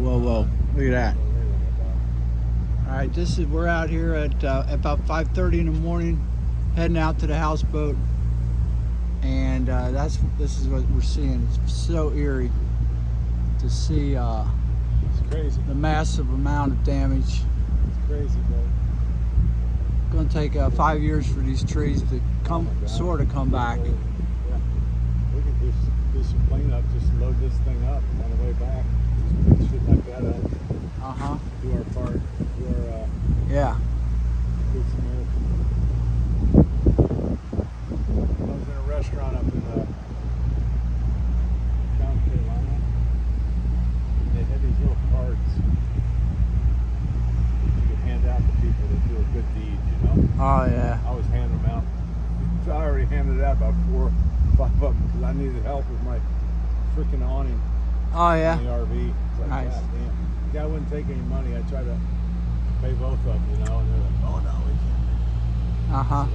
whoa. Look at that. All right, we're out here at about 5:30 in the morning, heading out to the houseboat, and this is what we're seeing. It's so eerie to see it's crazy. the massive amount of damage. It's crazy, bro. It's going to take 5 years for these trees to sort of come back. Yeah, we could just do some cleanup, just load this thing up on the way back, just pick shit like that up. Do our part. Do our Yeah. Good Samaritan. I was in a restaurant up in South Carolina, and they had these little cards you could hand out to people that do a good deed, you know? Oh yeah. I was handing them out. I already handed out about 4 or 5 of them because I needed help with my freaking awning Oh yeah. in the RV. It's like, Nice. God damn. The guy wouldn't take any money. I tried to pay both of them, you know, and they're like, oh no, we can't. Okay.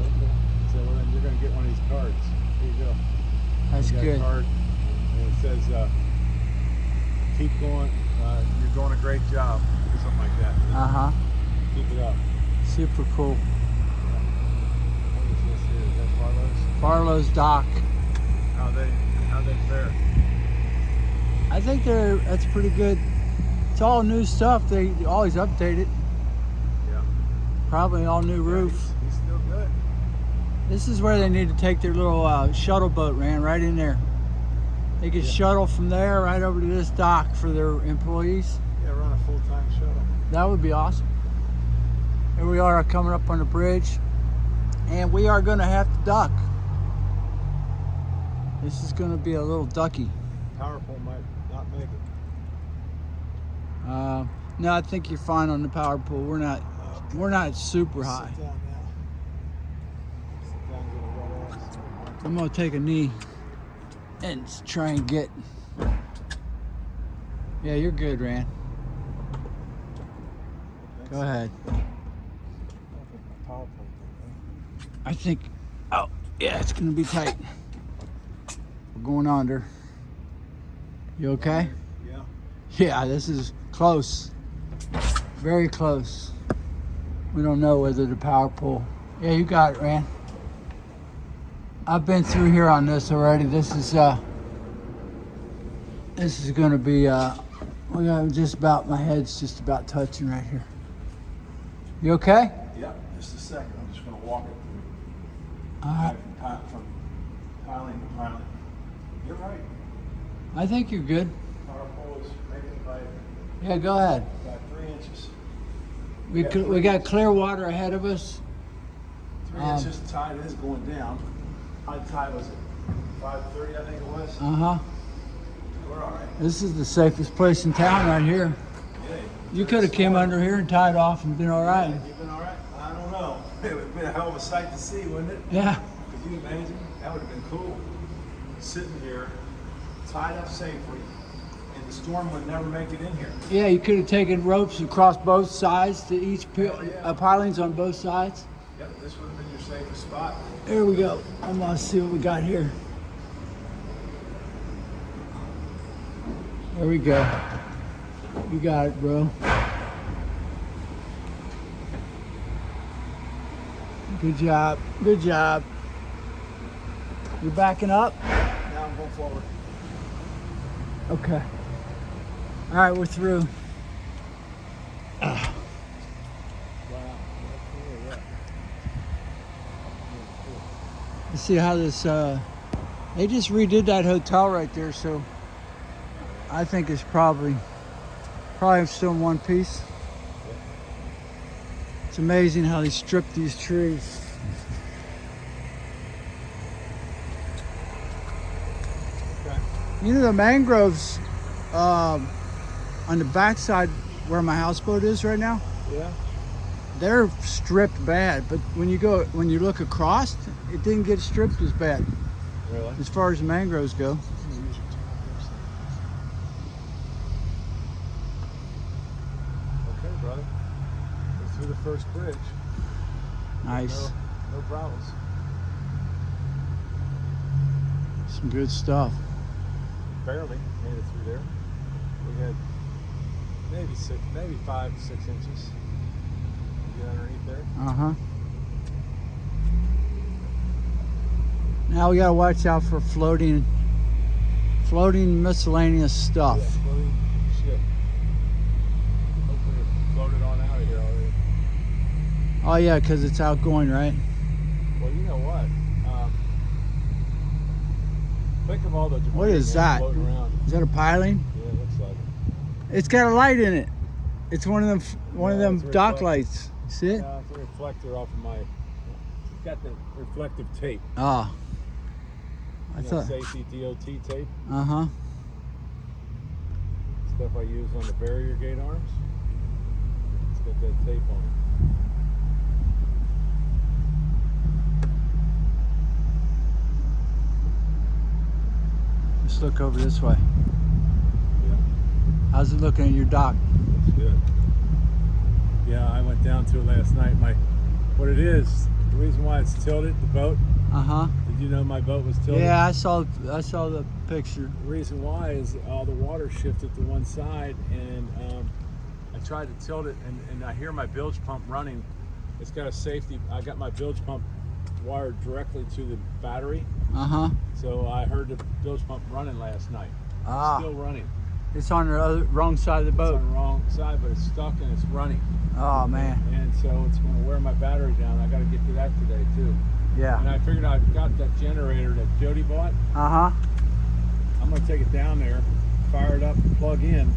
So well, then you're going to get one of these cards. Here you go. That's You got good. a card, and it says, keep going. You're doing a great job. Something like that. You know? Keep it up. Super cool. What is this here? Is that Farlow's? Barlow's Dock. How they fare? I think that's pretty good. It's all new stuff. They always update it. Yeah. Probably all new roof. He's still good. This is where they need to take their little shuttle boat, right in there. They could shuttle from there right over to this dock for their employees. Yeah, run a full-time shuttle. That would be awesome. Here we are coming up on the bridge, and we are going to have to duck. This is going to be a little ducky. Power pole might not make it. No, I think you're fine on the power pole. We're not super high. Sit down now. Sit down and get a wet ass. I'm gonna take a knee and try and get. Yeah, you're good, Rand. Go ahead. Power pole thing, I think. Oh, yeah, it's gonna be tight. We're going under. You okay? Yeah. Yeah, this is close. Very close. We don't know whether the power pole. Yeah, you got it, Rand. I've been through here on this already. This is gonna be we got just about, my head's just about touching right here. You okay? Yeah, just a second. I'm just going to walk it through. All right. From piling to piling. You're right. I think you're good. Power pole is making by Yeah, go ahead. about 3 inches. We got clear water ahead of us. 3 inches. The tide is going down. High tide was at 5:30, I think it was. We're all right. This is the safest place in town right here. Yeah. You could have came under here and tied off and been all right. You've been all right? I don't know. It would have been a hell of a sight to see, wouldn't it? Yeah. Could you imagine? That would have been cool. Sitting here, tied up safely, and the storm would never make it in here. Yeah, you could have taken ropes across both sides to each pilings on both sides. Yep, this would have been your safest spot. There we go. I'm gonna see what we got here. There we go. You got it, bro. Good job. Good job. You're backing up? Now I'm going forward. Okay. All right, we're through. Wow. You see how this, they just redid that hotel right there, so I think it's probably still in one piece. It's amazing how they stripped these trees. Okay. You know, the mangroves on the backside where my houseboat is right now, Yeah. they're stripped bad, but when you look across, it didn't get stripped as bad Really? as far as the mangroves go. Okay, brother. We're through the first bridge. Nice. No problems. Some good stuff. Barely made it through there. We had maybe 5 to 6 inches. Get underneath there. Now we gotta watch out for floating miscellaneous stuff. Yeah, floating shit. Hopefully it floated on out of here already. Oh yeah, because it's outgoing, right? Well, you know what? Think of all the debris. What is that? Floating around. Is that a piling? Yeah, it looks like it. It's got a light in it. It's one of them It's a dock reflector. lights. See it? Yeah, it's a reflector off of my. It's got the reflective tape. Oh. I You know, thought. safety DOT tape. Uh-huh. Stuff I use on the barrier gate arms. It's got that tape on it. Let's look over this way. Yeah, How's it looking at your dock? that's good. Yeah, I went down to it last night. What it is, the reason why it's tilted, the boat. Uh-huh. Did you know my boat was tilted? Yeah, I saw the picture. The reason why is all the water shifted to one side, and I tried to tilt it, and I hear my bilge pump running. It's got a safety. I got my bilge pump wired directly to the battery, Uh-huh. so I heard the bilge pump running last night. Ah. It's still running. It's on the wrong side of the It's boat. on the wrong side, but it's stuck and it's running. Oh man. And so it's going to wear my battery down. I got to get to that today too. And Yeah. I figured I got that generator that Jody bought. Uh-huh. I'm going to take it down there, fire it up, and plug in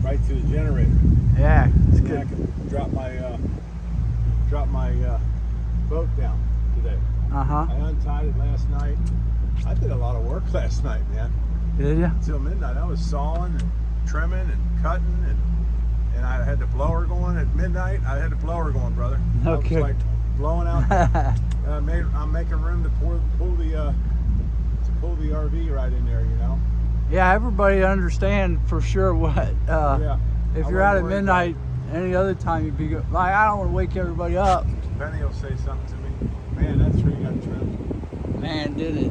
right to the generator. Yeah, it's And I good. can drop my boat down today. Uh-huh. I untied it last night. I did a lot of work last night, man. Did you? Until midnight. I was sawing and trimming and cutting, and I had the blower going at midnight. I had the blower going, brother. Okay. I was like blowing out. I'm making room to pull the RV right in there, you know. Yeah, everybody understand for sure what Yeah. if I you're out at wasn't worried midnight any other time you'd be like, I don't want to wake everybody up. Benny will say something to me. Man, that tree got trimmed. Man, did it.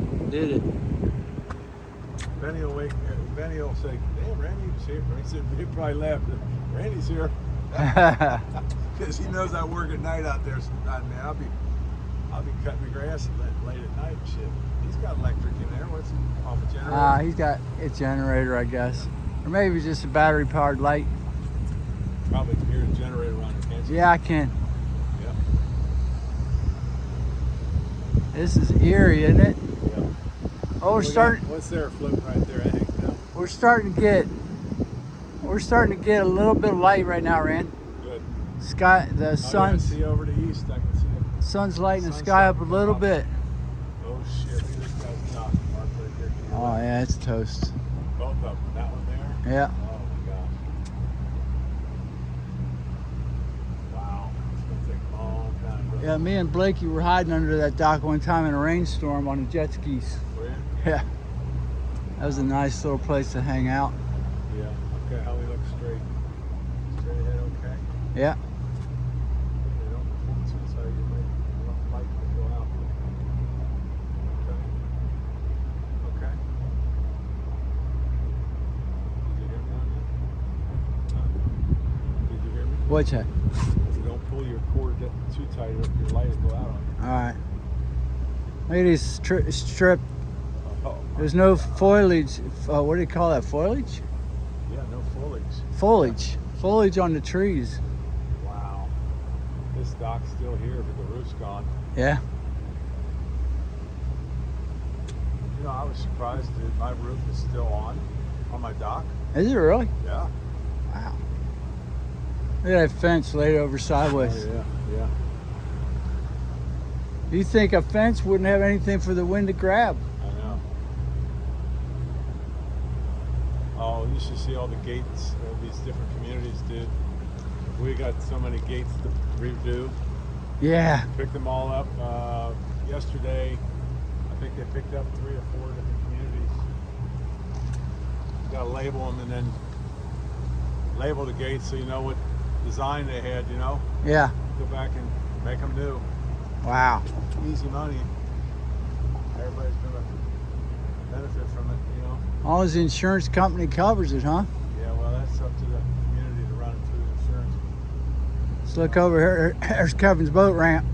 Benny will say, damn, Randy's here. He said, he probably laughed. Randy's here. Because he knows I work at night out there sometimes, man. I'll be cutting the grass late at night and shit. He's got electric in there. What's off a generator? He's got a generator, I guess. Or maybe just a battery powered light. Probably can hear the generator running, can't you? Yeah, I can. Yeah. This is eerie, isn't it? Yeah. Oh, What's there floating right there? I think no. we're starting to get a little bit of light right now, Rand. Good. Sky, the I can sun's see over the east. I can see it. sun's lighting the Sun's sky up a starting to little come bit. Oh shit! Look at this guy's dock marked right there. To your Oh left. yeah, it's toast. Both of them. That one there. Yeah. Oh my gosh. Wow. It's gonna take a long time. Bro. Yeah, me and Blakey were hiding under that dock one time in a rainstorm on the jet skis. Were you? Yeah. That was a nice little place to hang out. Yeah. Okay. How we look straight. Straight ahead. Okay. Yeah. They don't pull too tight. You might light will go out. Okay. Okay. Did you hear me on that? Huh? Did you hear me? What's that? If you don't pull your cord too tight, your light will go out on you. All right. Look at these strip. Oh, There's no foliage. What do you call that? Foliage? yeah, no foliage. Foliage. Foliage on the trees. Wow. This dock's still here, but the roof's gone. Yeah. You know, I was surprised that my roof is still on my dock. Is it really? Yeah. Wow. Look at that fence laid over sideways. Oh, yeah. You think a fence wouldn't have anything for the wind to grab? I know. Oh, you should see all the gates these different communities did. We got so many gates to redo. Yeah. Picked them all up yesterday. I think they picked up 3 or 4 different communities. You gotta label them and then label the gates so you know what design they had, you know? Yeah. Go back and make them new. Wow. Easy money. Everybody's gonna benefit from it, you know? As long as the insurance company covers it, huh? Yeah, well, that's up to the community to run Let's look over here. There's Kevin's boat ramp.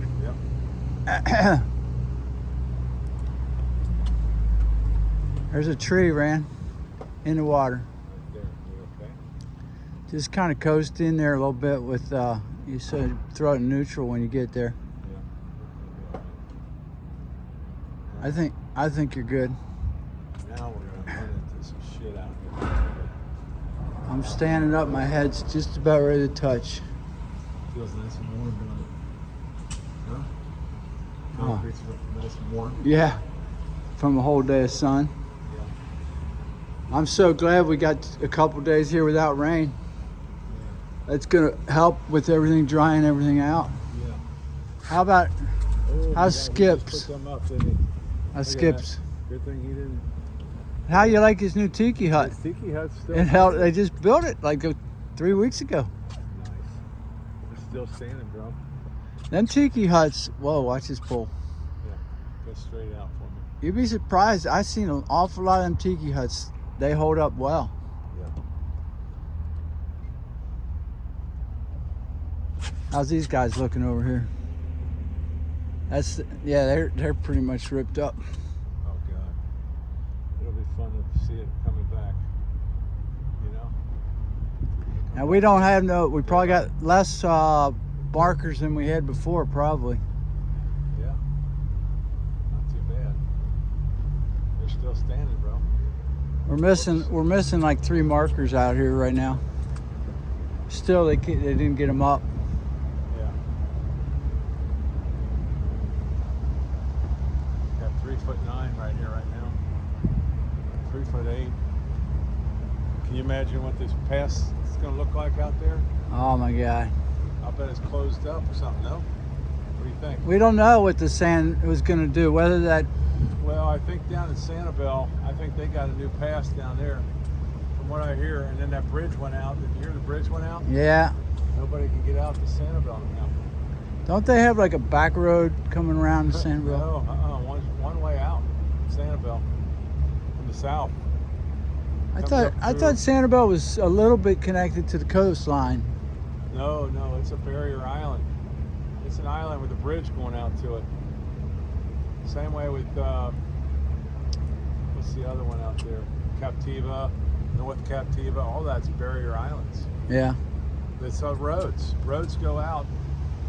Yep. There's a tree, ran in the water. Right there. You okay? Just kind of coast in there a little bit with, you said throw it in neutral when you get there. Yeah. I think you're good. Now we're gonna run into some shit out here. I'm standing up. My head's just about ready to touch. Feels nice and warm, don't it? Huh? Oh. Concrete's nice and warm. Yeah, from a whole day of sun. Yeah. I'm so glad we got a couple days here without rain. That's gonna help with everything drying everything out. Yeah. How about Oh, how's he Skips? just put them up, didn't he? How's Look at Skips? that. Good thing he didn't. How you like his new tiki hut? His tiki hut's still. And how they just built it like 3 weeks ago. Nice. It's still standing, bro. Them tiki huts. Whoa, watch this pull. Yeah. Go straight out for me. You'd be surprised. I've seen an awful lot of them tiki huts. They hold up well. Yeah. How's these guys looking over here? That's they're pretty much ripped up. Oh God. It'll be fun to see it coming back. You know. Now we don't have we probably got less barkers than we had before, probably. Yeah. Not too bad. They're still standing, bro. We're missing like 3 markers out here right now. Still, they didn't get them up. Yeah. Got 3'9" right here, right now. 3'8". Can you imagine what this pass is going to look like out there? Oh my God. I bet it's closed up or something. No? What do you think? We don't know what the sand was going to do. Whether that. Well, I think down in Sanibel, I think they got a new pass down there, from what I hear. And then that bridge went out. Did you hear the bridge went out? Yeah. Nobody can get out to Sanibel now. Don't they have like a back road coming around the Sanibel? No, one way out, Sanibel, from the south. I Comes thought up through- Sanibel was a little bit connected to the coastline. No, it's a barrier island. It's an island with a bridge going out to it. Same way with, what's the other one out there? Captiva, North Captiva, all that's barrier islands. Yeah. It's roads. Roads go out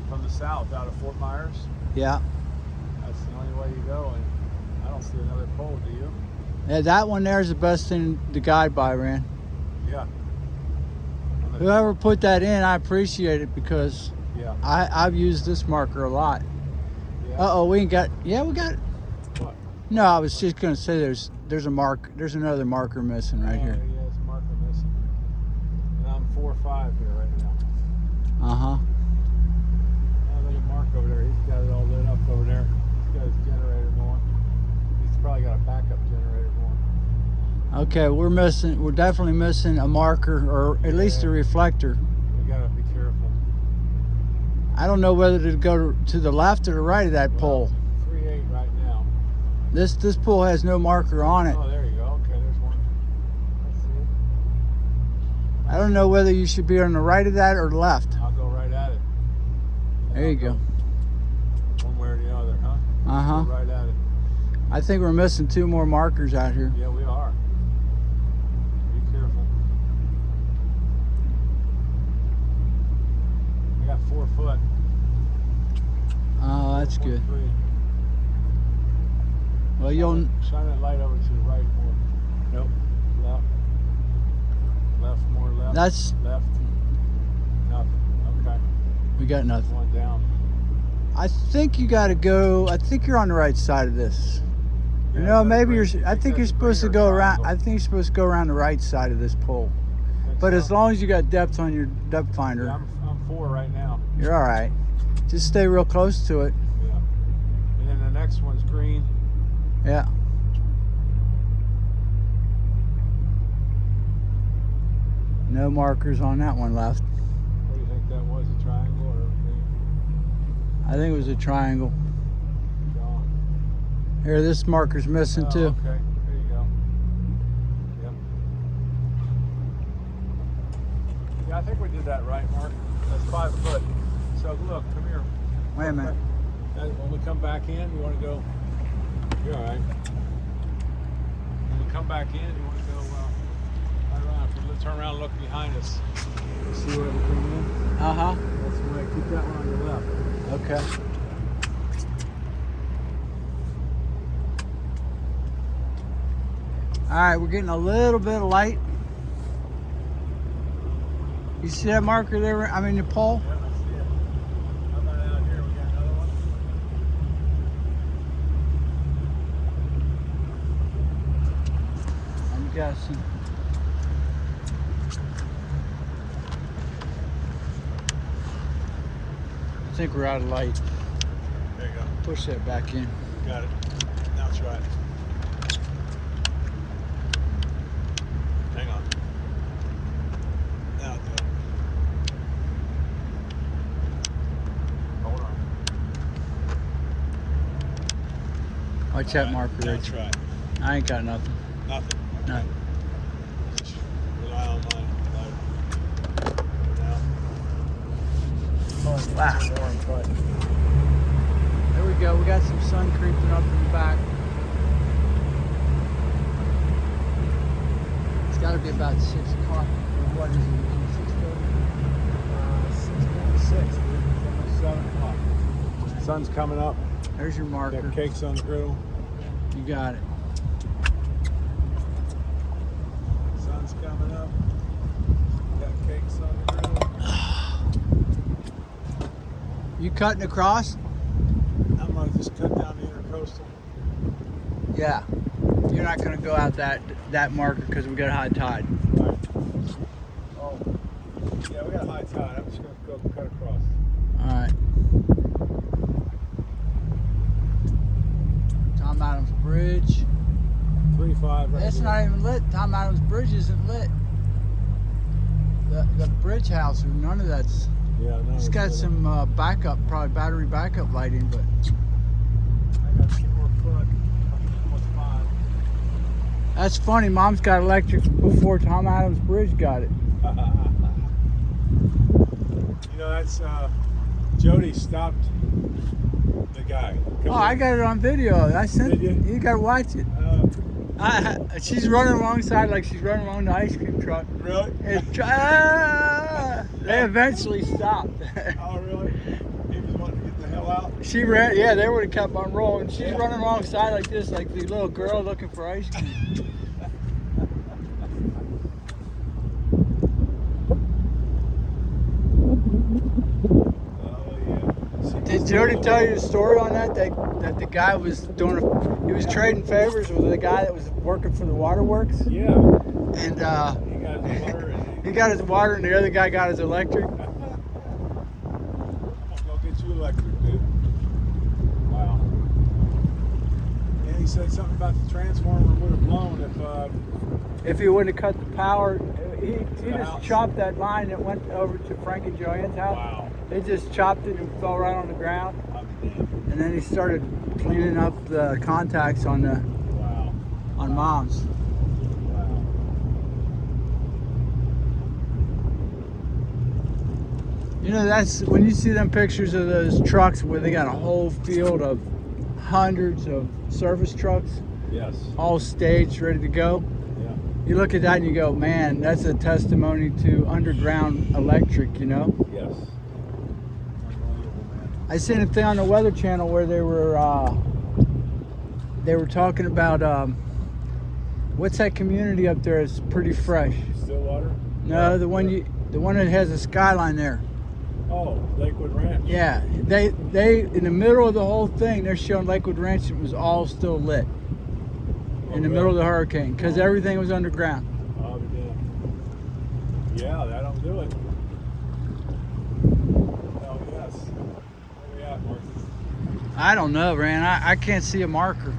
from the south, out of Fort Myers. Yeah. That's the only way you go, and I don't see another pole, do you? Yeah, that one there is the best thing to guide by, Rand. Yeah. Whoever put that in, I appreciate it because Yeah. I've used this marker a lot. Yeah. Uh-oh, we got it. What? No, I was just gonna say there's another marker missing right here. Yeah, it's a marker missing. And I'm 4-5 here right now. Uh-huh. Oh, look at Mark over there. He's got it all lit up over there. He's got his generator going. He's probably got a backup generator going. Okay, we're definitely missing a marker or at least a reflector. We gotta be careful. I don't know whether to go to the left or the right of that pole. 3-8 right now. This pole has no marker on it. Oh, there you go. Okay, there's one. Let's see it. I don't know whether you should be on the right of that or the left. I'll go right at it. There you go. One way or the other, huh? Uh-huh. Go right at it. I think we're missing 2 more markers out here. Yeah, we are. Be careful. I got 4 foot. Oh, that's good. 4.3. Well, you'll. Shine that light over to the right more. Nope. Left. Left more left. That's. Left. Nothing. Okay. We got nothing. One down. I think you got to go. I think you're on the right side of this. You know, maybe you're. I think you're supposed to go around. I think you're supposed to go around the right side of this pole. But as long as you got depth on your depth finder, Yeah, I'm 4 right now. you're all right. Just stay real close to it. Yeah. And then the next one's green. Yeah. No markers on that one left. What do you think that was? A triangle or a green? I think it was a triangle. Gone. Here, this marker's missing Oh, too. okay. There you go. Yep. Yeah, I think we did that right, Mark. That's 5 foot. So look, come here. Wait a minute. When we come back in, you want to go. You're all right. When we come back in, you want to go right around. If we turn around and look behind us, you see where we come in? Uh-huh. That's the way. Keep that one on your left. Okay. All right, we're getting a little bit of light. You see that marker there? I mean, the pole? Yeah, I see it. How about out here? We got another one. I'm guessing. I think we're out of light. There you go. Push that back in. Got it. Now try it. Hang on. Now do it. Hold on. Watch that All right, marker now there. try it. I ain't got nothing. Nothing. No. Just rely on mine. Now. Wow. It's warm, but There we go. We got some sun creeping up in the back. It's got to be about 6 o'clock. Or what is it? 6:46. It's almost 7 o'clock. Sun's coming up. There's your marker. Got cakes on the griddle. You got it. Sun's coming up. Got cakes on the griddle. You cutting across? I'm gonna just cut down the intercoastal. Yeah. You're not going to go out that marker because we got high tide. Right. Oh, yeah, we got high tide. I'm just gonna go cut across. All right. Tom Adams Bridge. 3-5 right That's here. not even lit. Tom Adams Bridge isn't lit. The bridge house, or none of that's. Yeah, no. It's got some backup, probably battery backup lighting, but I got 4 foot. Almost 5. that's funny. Mom's got electric before Tom Adams Bridge got it. You know, that's Jody stopped the guy. Oh, I got it on video. I sent. Did you? You got to watch it. She's running alongside like she's running along the ice cream truck. Really? They eventually stopped. Oh, really? He was wanting to get the hell out? She ran, yeah, they would have kept on rolling. She's running alongside like this, like the little girl looking for ice cream. Oh, yeah. Did Jody tell you the story on that? That the guy was he was trading favors with the guy that was working for the waterworks? Yeah. And He got his water and he got his water and the other guy got his electric. I'm gonna go get you electric, dude. Wow. And he said something about the transformer would have blown If he wouldn't have cut the power, he the just house. chopped that line that went over to Frank and Joanne's house. Wow. They just chopped it and fell right on the ground. I'll be damned. And then he started cleaning up the contacts on Wow. Mom's. Wow. You know, that's when you see them pictures of those trucks where they got a whole field of hundreds of service trucks Yes. all staged, ready to go. Yeah. You look at that and you go, man, that's a testimony to underground electric, you know? Yes. Unbelievable, man. I seen a thing on the Weather Channel where they were talking about what's that community up there that's pretty fresh? Stillwater? No, the one that has a skyline there. Oh, Lakewood Ranch. Yeah, they in the middle of the whole thing, they're showing Lakewood Ranch. It was all still lit in the middle of the hurricane because everything was underground. I'll be damned. Yeah, that'll do it. Oh, yes. Where we at, Marcus? I don't know, man. I can't see a marker.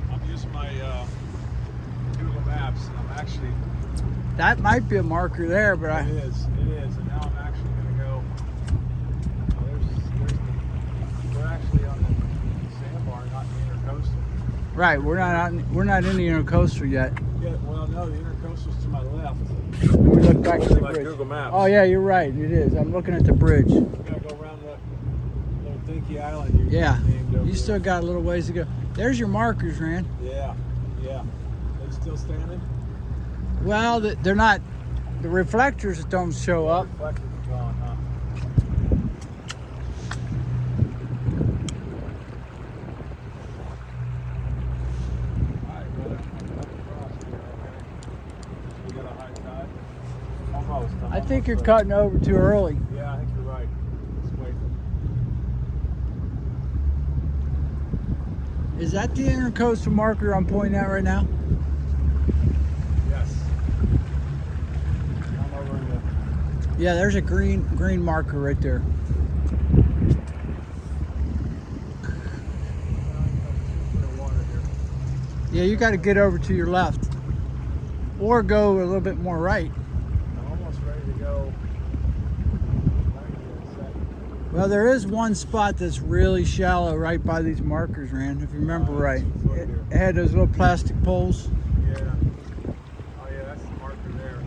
I'm using my Google Maps, and I'm actually, That might be a marker there, but it is, and now I'm actually going to go, we're actually on the sandbar, not the intercoastal. right. We're not in the intercoastal yet. Yeah, well, no, the intercoastal's to my left. Let me look back to the Like bridge. Google Maps. Oh yeah, you're right. It is. I'm looking at the bridge. We gotta go around the Dinky Island. Yeah, named over you still there. got a little ways to go. There's your markers, Rand. Yeah, yeah. They still standing? Well, they're not. The reflectors don't show up. Reflectors are gone, huh? Alright, brother. Up across here, okay. We got a high tide. Almost. I'm I think almost you're ready. cutting over too early. Yeah, I think you're right. Let's wait. Is that the intercoastal marker I'm pointing at right now? Yes. I'm over in the... Yeah, there's a green marker right there. Yeah, you got to get over to your left, or go a little bit more right. I'm almost ready to go. Right here in a second. Well, there is one spot that's really shallow right by these markers, Rand, if you remember right. It had those little plastic poles. Yeah. Oh yeah, that's the marker there.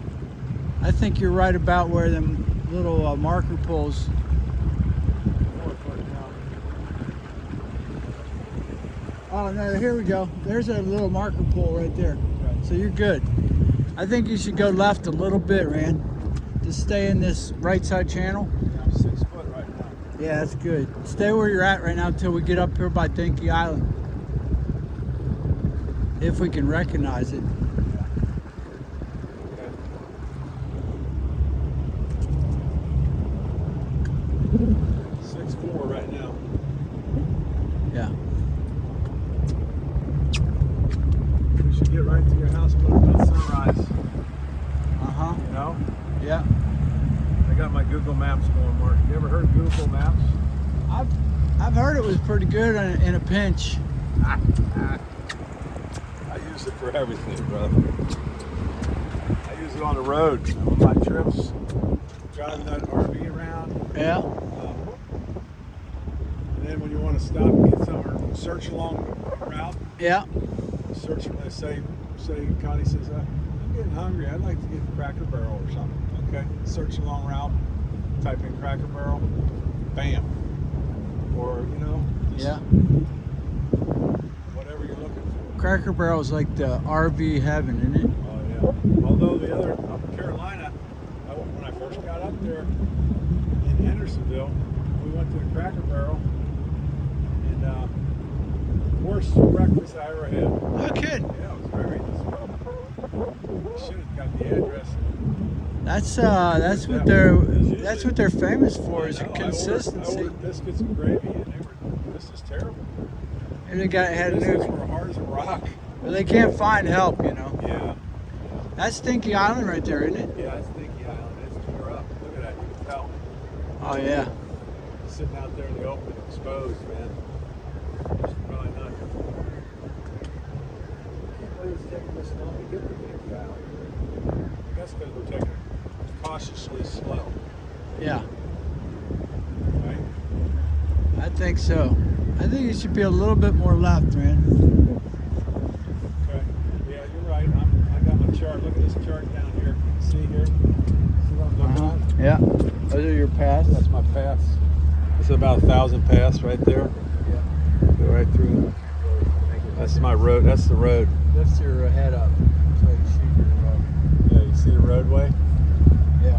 I think you're right about where them little marker poles. 4 foot down. Oh no, here we go. There's a little marker pole right there. Right. So you're good. I think you should go left a little bit, Rand. Just stay in this right side channel. Yeah, I'm 6 foot right now. Yeah, that's good. Stay where you're at right now until we get up here by Dinky Island. If we can recognize it. Okay. 6'4" right now. Yeah. We should get right to your house about sunrise. Uh-huh. You know? Yeah. I got my Google Maps going, Mark. You ever heard of Google Maps? I've heard it was pretty good in a pinch. I use it for everything, brother. I use it on the road, on my trips, driving that RV around. Yeah. And then when you want to stop and get somewhere, search along the route. Yeah. Search, say Connie says, I'm getting hungry. I'd like to get Cracker Barrel or something. Okay. Search along route. Type in Cracker Barrel. Bam. Or just Yeah. whatever you're looking for. Cracker Barrel is like the RV heaven, isn't it? Oh yeah. Although the other up in Carolina, when I first got up there in Hendersonville, we went to the Cracker Barrel, and worst breakfast I ever had. No kidding. Yeah, it was very disappointing. Should have got the address. That's what they're famous for is I ordered consistency. biscuits and gravy, and this is terrible. And they had Biscuits new. were hard as a rock. Well, they can't find help, Yeah. That's Dinky Island right there, isn't it? Yeah, it's Dinky Island. It's tore up. Look at that. You can tell. Oh yeah. Sitting out there in the open, exposed, man. It's probably not. I can't believe it's taking this long to get to Dinky Island. I guess because we're taking it cautiously slow, Yeah. right? I think so. I think you should be a little bit more left, man. Okay. Yeah, you're right. I got my chart. Look at this chart down here. See here? See what I'm looking at? Yeah. Those are your paths. That's my paths. It's about 1,000 paths right there. Yeah. Go right through. That's my road. That's the road. Lift your head up so you see your road. Yeah, you see the roadway? Yeah.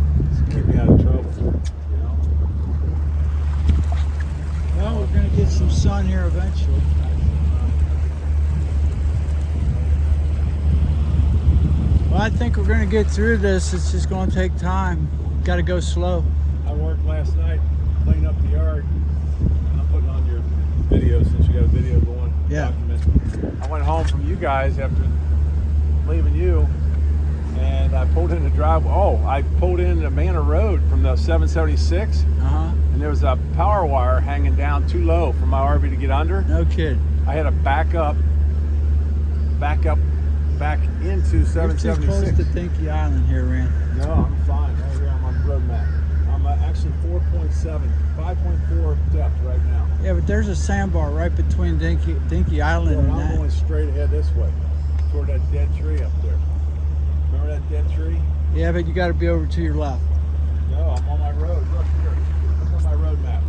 Keep me out of trouble. You know? Well, we're gonna get some sun here eventually. Well, I think we're gonna get through this. It's just gonna take time. Got to go slow. I worked last night cleaning up the yard. I'm putting on your video since you got a video going. Yeah. Document. I went home from you guys after leaving you, and I pulled in the driveway. Oh, I pulled in the Manor Road from the 776, and there was a power wire hanging down too low for my RV to get under. No kid. I had to back into You're 776. too close to Dinky Island here, Rand. No, I'm fine. Right here, I'm on the road map. I'm actually 4.7, 5.4 depth right now. Yeah, but there's a sandbar right between Dinky Island Well, and I'm that. going straight ahead this way, toward that dead tree up there. Remember that dead tree? Yeah, but you got to be over to your left. No, I'm on my road. Look here. Look on my road map.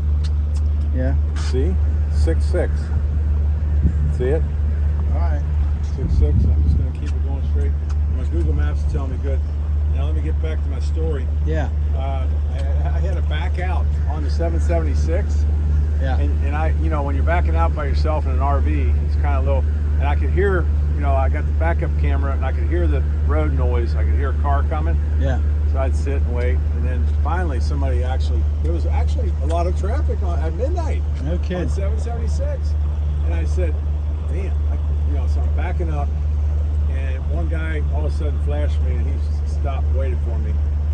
Yeah. See? 6'6". See it? All right. 6'6". I'm just going to keep it going straight. My Google Maps is telling me good. Now let me get back to my story. Yeah. I had to back out on the 776. Yeah. And I, you know, when you're backing out by yourself in an RV, it's kind of low. And I could hear, you know, I got the backup camera and I could hear the road noise. I could hear a car coming. Yeah. So I'd sit and wait. And then finally there was actually a lot of traffic at midnight. No kidding. On 776. And I said, damn, so I'm backing up. And one guy all of a sudden flashed me and he stopped, waited for me.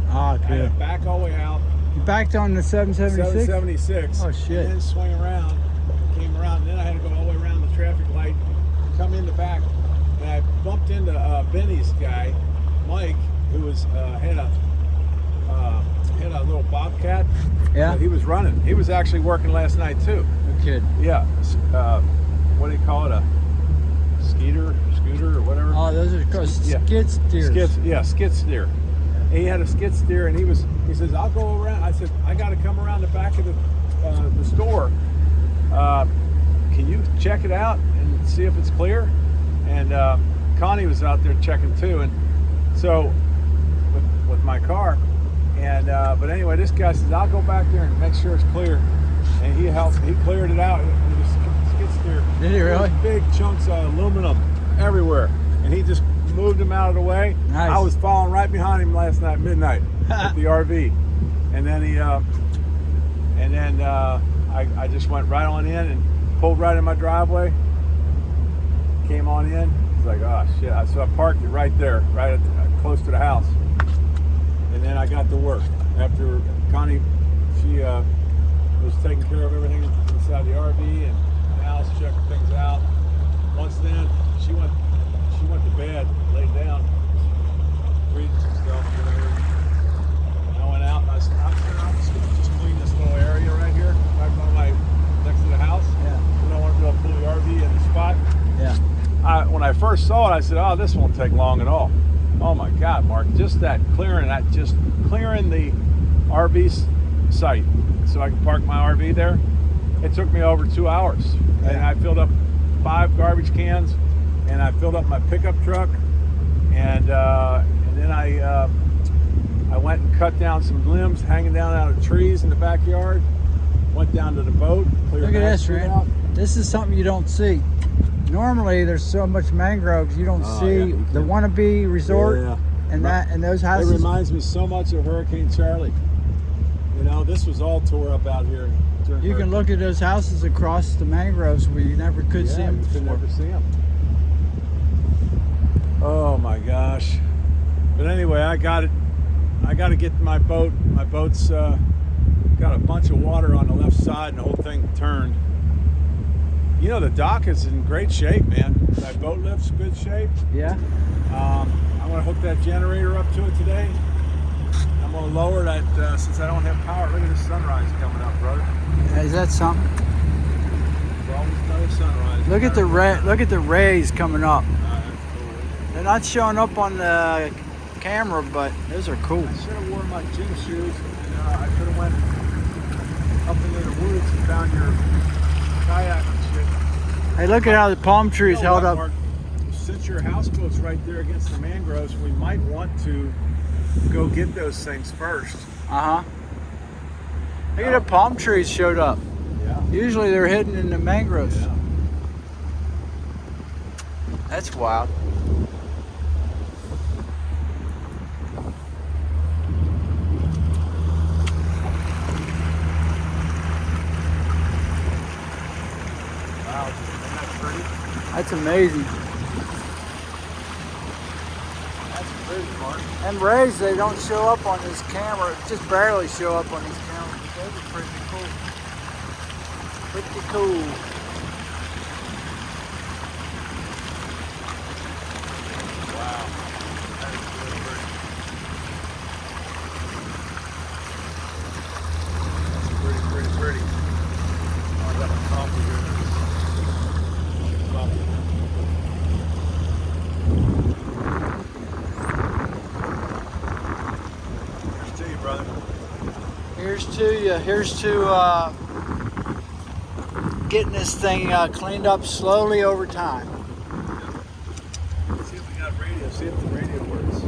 Ah, I had good. to back all the way out. You backed on the 776? 776. Oh, shit. And then swing around, came around, and then I had to go all the way around the traffic light, come in the back, and I bumped into Benny's guy, Mike, who was had a little Bobcat. Yeah. He was running. He was actually working last night too. No kidding. Yeah. What do you call it? A scooter or whatever. Oh, those are called skid steers. Skid steer. He had a skid steer, and he says, I'll go around. I said, I got to come around the back of the store. Can you check it out and see if it's clear? And Connie was out there checking too, and so with my car. And but anyway, this guy says, I'll go back there and make sure it's clear. And he cleared it out with a skid steer. Did he really? Big chunks of aluminum everywhere, and he just moved him out of the way. Nice. I was following right behind him last night at midnight at the RV, and then I just went right on in and pulled right in my driveway. Came on in. It's like, oh shit! So I parked it right there, right close to the house, and then I got to work after Connie. She was taking care of everything inside the RV and the house, checking things out. Once then, she went to bed, laid down, reading some stuff, whatever. And I went out and I said, I'm just going to just clean this little area right here, right by next to the house. Yeah. We don't want to be able to pull the RV in the spot. Yeah. When I first saw it, I said, oh, this won't take long at all. Oh my God, Mark, just clearing the RV site so I can park my RV there. It took me over 2 hours. Yeah. And I filled up 5 garbage cans, and I filled up my pickup truck, and then I went and cut down some limbs hanging down out of trees in the backyard. Went down to the boat, cleared Look at that this, shit man. out. This is something you don't see. Normally, there's so much mangroves you don't see. Yeah, you The wannabe resort and those It houses. reminds me so much of Hurricane Charlie. You know, this was all tore up out here. You can look at those houses across the mangroves where you never could see them you could before. never see them. Oh my gosh. But anyway, I got to get my boat. My boat's got a bunch of water on the left side and the whole thing turned. You know, the dock is in great shape, man. My boat lift's good shape. Yeah. I'm going to hook that generator up to it today. I'm going to lower that since I don't have power. Look at the sunrise coming up, brother. Is that something? There's always another sunrise. Look at the rays coming up. That's cool. They're not showing up on the camera, but those are cool. I should have worn my gym shoes, and I could have went up into the woods and found your kayak and shit. Hey, look at how the palm trees You know held what, up. Mark? Since your houseboat's right there against the mangroves, we might want to go get those things first. Uh-huh. Look at the palm trees showed up. Yeah. Usually they're hidden in the mangroves. Yeah. That's wild. Wow, isn't that pretty? That's amazing. That's pretty, Mark. And rays, they don't show up on this camera. Just barely show up on these cameras. But those are pretty cool. Pretty cool. Wow. That is really pretty. That's pretty. Oh, I got a coffee here. Coffee. Here's to you, brother. Here's to you. Here's to getting this thing cleaned up slowly over time. See if we got radio. See if the radio works.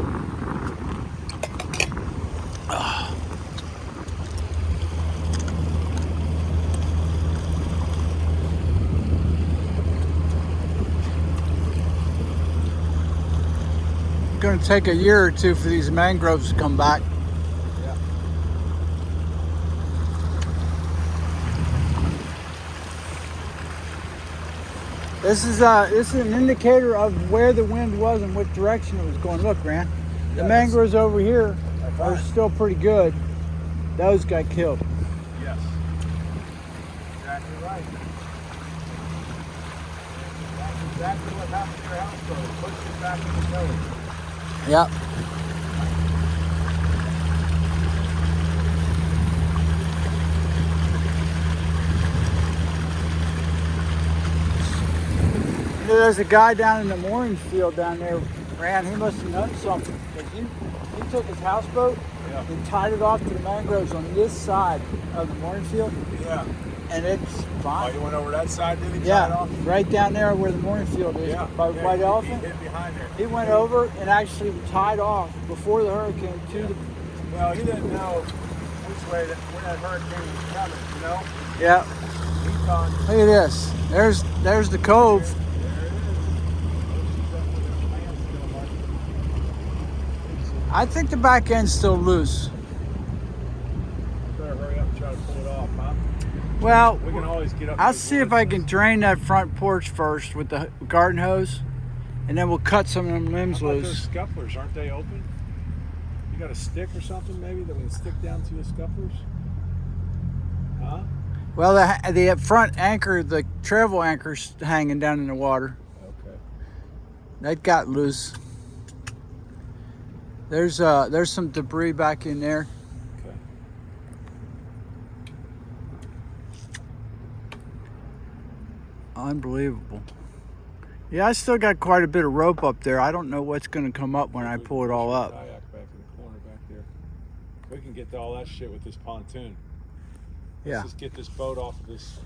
It's going to take a year or two for these mangroves to come back. Yeah. This is an indicator of where the wind was and what direction it was going. Look, Rand, the mangroves over here are still pretty good. Those got killed. Yes. Exactly right. That's exactly what happened to your houseboat. It pushed it back in the cove. Yep. There's a guy down in the mooring field down there, Rand. He must have known something because he took his houseboat and tied it off to the mangroves on this side of the mooring field. Yeah. And it's fine. Oh, you went over that side, did he? Tie it off? Right down there where the mooring field is by White Elephant. He hit behind there. He went over and actually tied off before the hurricane to the. Well, he didn't know which way when that hurricane was coming, you know? Yeah. He thought. Look at this. There's the cove. There it is. I think the back end's still loose. Better hurry up and try to pull it off, huh? Well, We can always get up. I'll see if I can drain that front porch first with the garden hose, and then we'll cut some of them limbs How about loose. those scufflers? Aren't they open? You got a stick or something maybe that we can stick down through the scufflers? Huh? Well, the front anchor, the travel anchor's hanging down in the water. Okay. That got loose. There's some debris back in there. Okay. Unbelievable. Yeah, I still got quite a bit of rope up there. I don't know what's going to come up when I pull it all up. Kayak back in the corner back there. We can get all that shit with this pontoon. Yeah. Let's just get this boat off of this.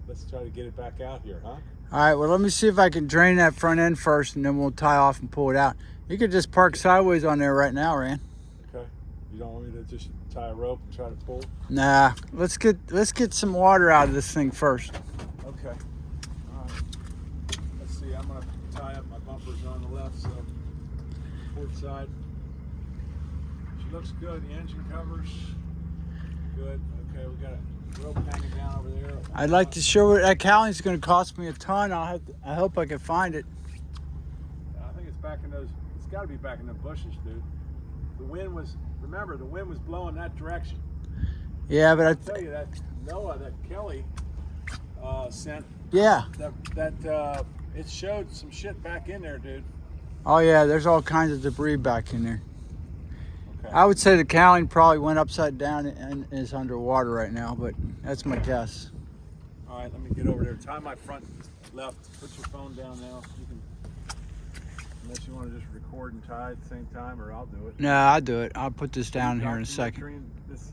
Let's try to get it back out here, huh? All right, well, let me see if I can drain that front end first, and then we'll tie off and pull it out. You could just park sideways on there right now, Rand. Okay. You don't want me to just tie a rope and try to pull? Nah, let's get some water out of this thing first. Okay. All right. Let's see. I'm gonna tie up my bumpers on the left, so port side. She looks good. The engine covers good. Okay, we got a rope hanging down over there. I'd like to show it. That cowling's going to cost me a ton. I hope I can find it. I think it's back in those. It's got to be back in the bushes, dude. The wind was. Remember, the wind was blowing that direction. Yeah, but I tell you that Noah, that Kelly sent. Yeah. That it showed some shit back in there, dude. Oh yeah, there's all kinds of debris back in there. Okay. I would say the cowling probably went upside down and is underwater right now, but that's my guess. All right, let me get over there. Tie my front left. Put your phone down now. You can, unless you want to just record and tie at the same time, or I'll do it. No, I'll do it. I'll put this down here in a second. This